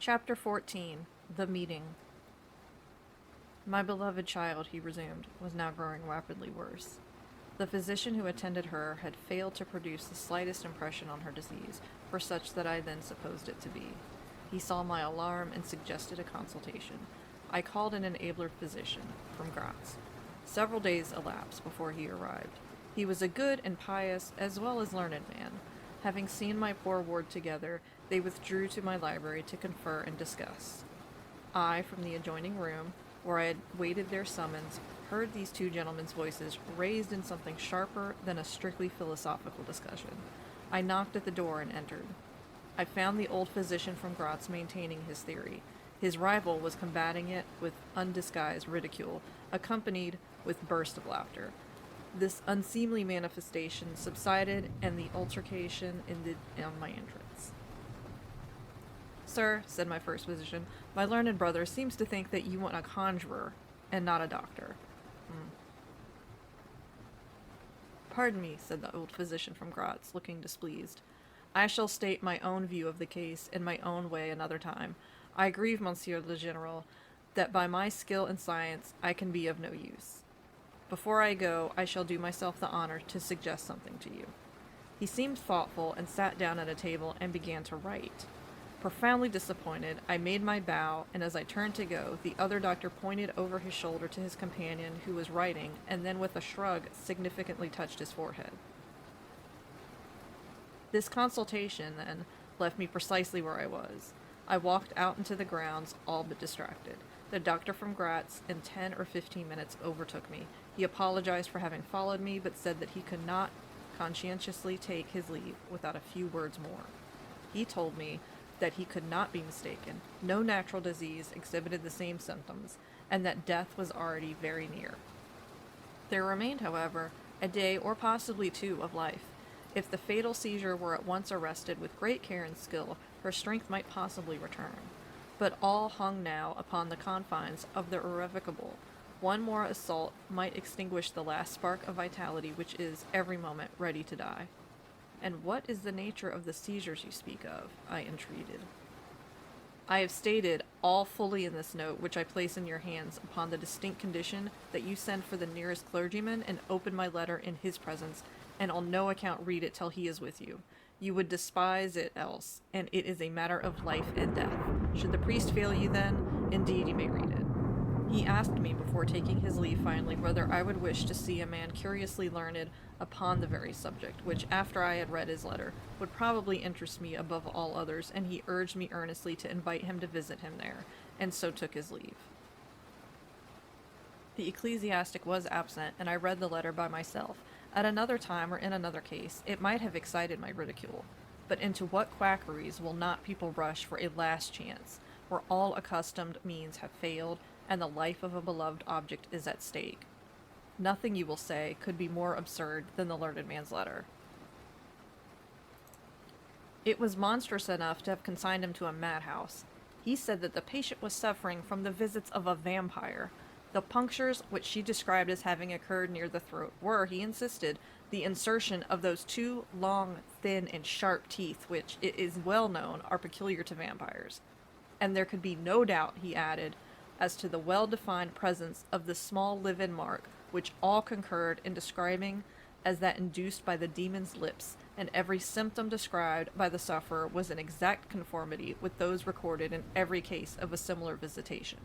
Chapter 14. The Meeting. My beloved child, he resumed, was now growing rapidly worse. The physician who attended her had failed to produce the slightest impression on her disease, for such that I then supposed it to be. He saw my alarm and suggested a consultation. I called in an abler physician, from Graz. Several days elapsed before he arrived. He was a good and pious, as well as learned man. Having seen my poor ward together, they withdrew to my library to confer and discuss. I, from the adjoining room, where I had waited their summons, heard these two gentlemen's voices raised in something sharper than a strictly philosophical discussion. I knocked at the door and entered. I found the old physician from Graz maintaining his theory. His rival was combating it with undisguised ridicule, accompanied with bursts of laughter. This unseemly manifestation subsided, and the altercation ended on my entrance. "Sir," said my first physician, "my learned brother seems to think that you want a conjurer, and not a doctor." "Pardon me," said the old physician from Graz, looking displeased. "I shall state my own view of the case in my own way another time. I grieve, Monsieur le General, that by my skill in science I can be of no use. Before I go, I shall do myself the honor to suggest something to you." He seemed thoughtful and sat down at a table and began to write. Profoundly disappointed, I made my bow, and as I turned to go, the other doctor pointed over his shoulder to his companion, who was writing, and then with a shrug significantly touched his forehead. This consultation, then, left me precisely where I was. I walked out into the grounds, all but distracted. The doctor from Graz, in 10 or 15 minutes, overtook me. He apologized for having followed me, but said that he could not conscientiously take his leave without a few words more. He told me that he could not be mistaken. No natural disease exhibited the same symptoms, and that death was already very near. There remained, however, a day or possibly two of life. If the fatal seizure were at once arrested with great care and skill, her strength might possibly return. But all hung now upon the confines of the irrevocable. One more assault might extinguish the last spark of vitality which is, every moment, ready to die. "And what is the nature of the seizures you speak of?" I entreated. "I have stated all fully in this note, which I place in your hands, upon the distinct condition that you send for the nearest clergyman and open my letter in his presence, and on no account read it till he is with you. You would despise it else, and it is a matter of life and death. Should the priest fail you then, indeed you may read it." He asked me before taking his leave finally whether I would wish to see a man curiously learned upon the very subject, which, after I had read his letter, would probably interest me above all others, and he urged me earnestly to invite him to visit him there, and so took his leave. The ecclesiastic was absent, and I read the letter by myself. At another time or in another case, it might have excited my ridicule. But into what quackeries will not people rush for a last chance, where all accustomed means have failed, and the life of a beloved object is at stake? Nothing, you will say, could be more absurd than the learned man's letter. It was monstrous enough to have consigned him to a madhouse. He said that the patient was suffering from the visits of a vampire. The punctures, which she described as having occurred near the throat, were, he insisted, the insertion of those two long, thin, and sharp teeth which, it is well known, are peculiar to vampires. And there could be no doubt, he added, as to the well-defined presence of the small livid mark, which all concurred in describing as that induced by the demon's lips, and every symptom described by the sufferer was in exact conformity with those recorded in every case of a similar visitation.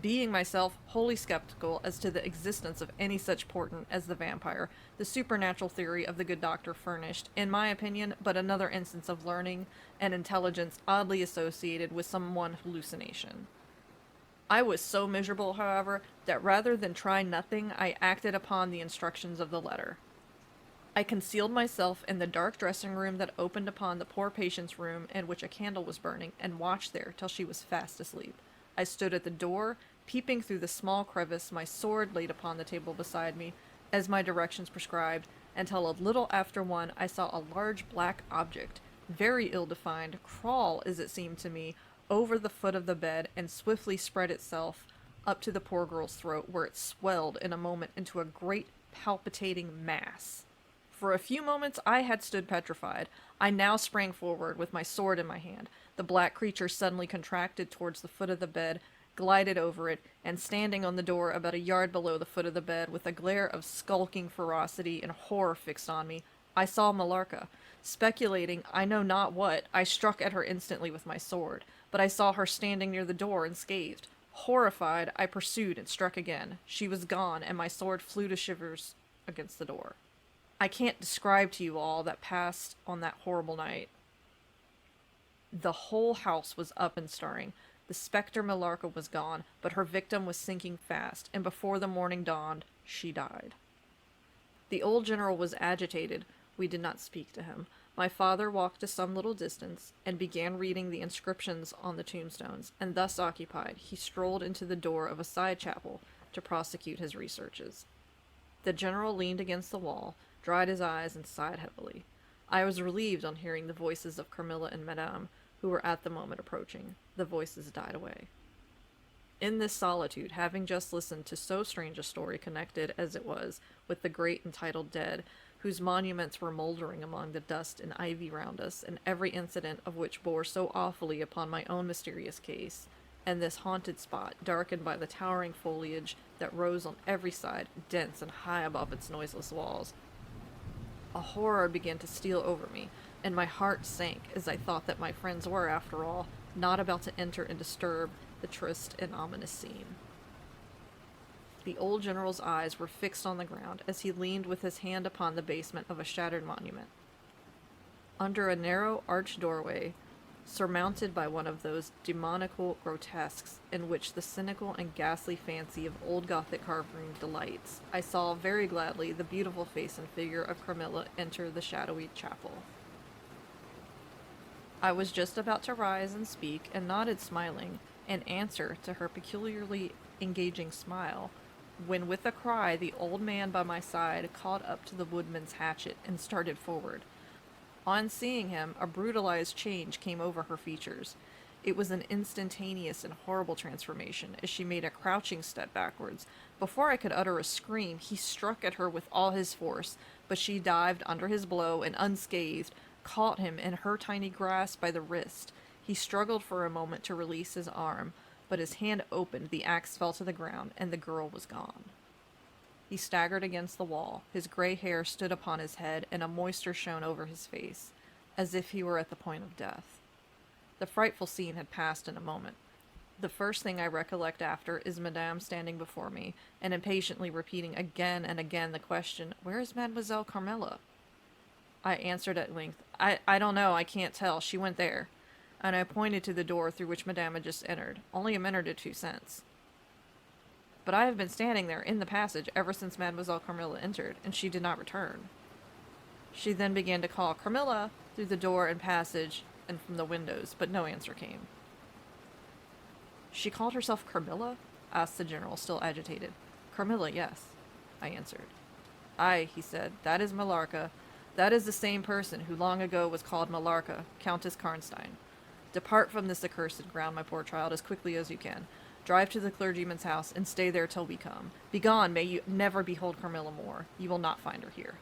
Being myself wholly skeptical as to the existence of any such portent as the vampire, the supernatural theory of the good doctor furnished, in my opinion, but another instance of learning and intelligence oddly associated with some one hallucination. I was so miserable, however, that rather than try nothing, I acted upon the instructions of the letter. I concealed myself in the dark dressing room that opened upon the poor patient's room, in which a candle was burning, and watched there till she was fast asleep. I stood at the door, peeping through the small crevice, my sword laid upon the table beside me, as my directions prescribed, until a little after one I saw a large black object, very ill-defined, crawl, as it seemed to me, over the foot of the bed, and swiftly spread itself up to the poor girl's throat, where it swelled in a moment into a great palpitating mass. For a few moments I had stood petrified. I now sprang forward with my sword in my hand. The black creature suddenly contracted towards the foot of the bed, glided over it, and standing on the door about a yard below the foot of the bed, with a glare of skulking ferocity and horror fixed on me, I saw Millarca. Speculating I know not what, I struck at her instantly with my sword, but I saw her standing near the door and scathed. Horrified, I pursued and struck again. She was gone, and my sword flew to shivers against the door. I can't describe to you all that passed on that horrible night. The whole house was up and stirring. The spectre Millarca was gone, but her victim was sinking fast, and before the morning dawned, she died. The old general was agitated. We did not speak to him. My father walked to some little distance, and began reading the inscriptions on the tombstones, and thus occupied, he strolled into the door of a side chapel to prosecute his researches. The general leaned against the wall, dried his eyes, and sighed heavily. I was relieved on hearing the voices of Carmilla and Madame, who were at the moment approaching. The voices died away. In this solitude, having just listened to so strange a story connected, as it was, with the great entitled dead, whose monuments were mouldering among the dust and ivy round us, and every incident of which bore so awfully upon my own mysterious case, and this haunted spot, darkened by the towering foliage that rose on every side, dense and high above its noiseless walls, a horror began to steal over me, and my heart sank as I thought that my friends were, after all, not about to enter and disturb the triste and ominous scene. The old general's eyes were fixed on the ground as he leaned with his hand upon the basement of a shattered monument. Under a narrow arched doorway, surmounted by one of those demoniacal grotesques in which the cynical and ghastly fancy of old Gothic carving delights, I saw very gladly the beautiful face and figure of Carmilla enter the shadowy chapel. I was just about to rise and speak, and nodded smiling, in answer to her peculiarly engaging smile, when with a cry the old man by my side caught up to the woodman's hatchet and started forward. On seeing him, a brutalized change came over her features. It was an instantaneous and horrible transformation, as she made a crouching step backwards. Before I could utter a scream, he struck at her with all his force, but she dived under his blow and, unscathed, caught him in her tiny grasp by the wrist. He struggled for a moment to release his arm, but his hand opened, the axe fell to the ground, and the girl was gone. He staggered against the wall. His gray hair stood upon his head, and a moisture shone over his face, as if he were at the point of death. The frightful scene had passed in a moment. The first thing I recollect after is Madame standing before me, and impatiently repeating again and again the question, "Where is Mademoiselle Carmilla?" I answered at length, I don't know, I can't tell, she went there. And I pointed to the door through which Madame had just entered, only a minute or two since. But I have been standing there in the passage ever since Mademoiselle Carmilla entered, and she did not return. She then began to call Carmilla through the door and passage and from the windows, but no answer came. She called herself Carmilla? Asked the general, still agitated. Carmilla, yes, I answered. Aye, he said, that is Millarca. That is the same person who long ago was called Millarca, Countess Karnstein. Depart from this accursed ground, my poor child, as quickly as you can. Drive to the clergyman's house, and stay there till we come. Begone, may you never behold Carmilla more. You will not find her here.